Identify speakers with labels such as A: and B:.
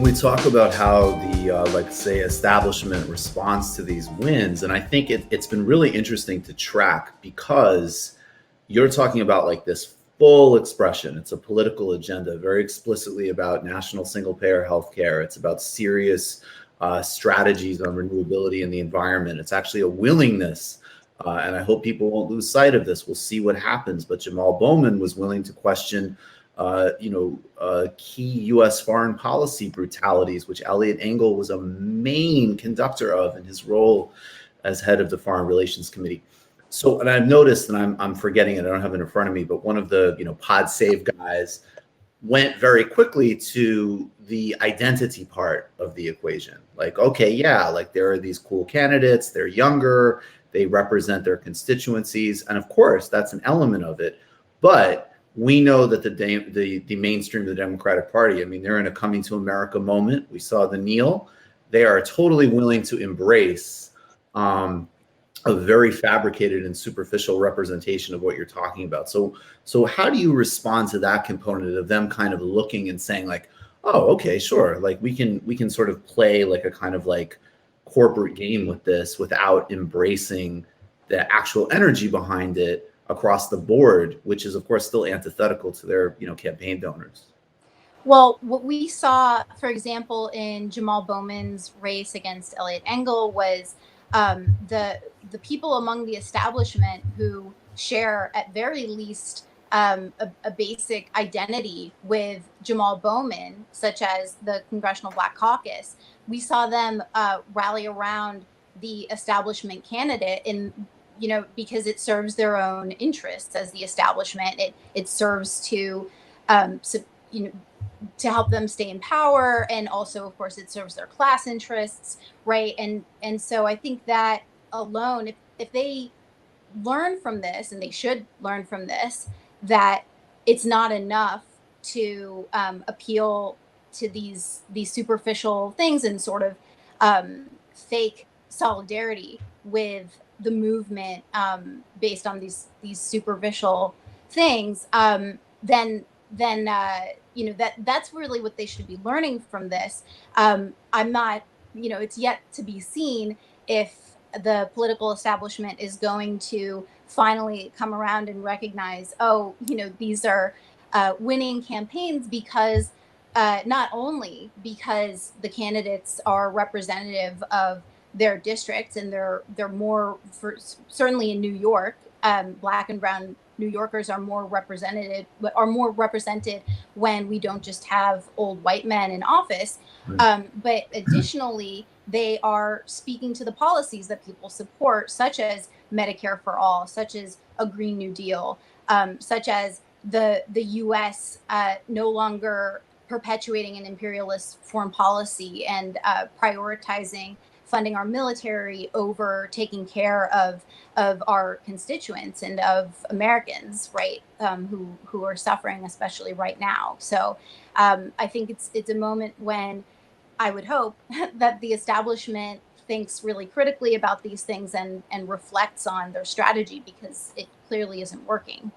A: when we talk about how the like say establishment responds to these wins, and I think it's been really interesting to track because you're talking about like this full expression. It's a political agenda, very explicitly about national single payer healthcare. It's about serious strategies on renewability and the environment. It's actually a willingness. And I hope people won't lose sight of this. We'll see what happens. But Jamaal Bowman was willing to question key U.S. foreign policy brutalities, which Eliot Engel was a main conductor of in his role as head of the Foreign Relations Committee. So, and I've noticed, and I'm forgetting it, I don't have it in front of me, but one of the pod save guys went very quickly to the identity part of the equation. Like, okay, yeah, like there are these cool candidates, they're younger, they represent their constituencies, and of course that's an element of it. But we know that the mainstream of the Democratic Party, I mean, they're in a coming to America moment. We saw the kneel. They are totally willing to embrace a very fabricated and superficial representation of what you're talking about. So how do you respond to that component of them kind of looking and saying like, oh, okay, sure, like we can sort of play like a kind of like corporate game with this without embracing the actual energy behind it across the board, which is of course still antithetical to their campaign donors?
B: Well, what we saw, for example, in Jamaal Bowman's race against Eliot Engel was the people among the establishment who share, at very least, a basic identity with Jamaal Bowman, such as the Congressional Black Caucus. We saw them rally around the establishment candidate because it serves their own interests as the establishment. It serves to to help them stay in power, and also of course it serves their class interests, right? And so I think that alone, if they learn from this, and they should learn from this, that it's not enough to appeal to these superficial things and sort of fake solidarity with the movement based on these superficial things, then that's really what they should be learning from this. I'm not, it's yet to be seen if the political establishment is going to finally come around and recognize, these are winning campaigns because not only because the candidates are representative of their districts, and they're more, certainly in New York, Black and brown New Yorkers are more represented when we don't just have old white men in office. But additionally, they are speaking to the policies that people support, such as Medicare for all, such as a Green New Deal, such as the U.S. No longer perpetuating an imperialist foreign policy and prioritizing funding our military over taking care of our constituents and of Americans, right, who are suffering, especially right now. So I think it's a moment when I would hope that the establishment thinks really critically about these things and reflects on their strategy, because it clearly isn't working.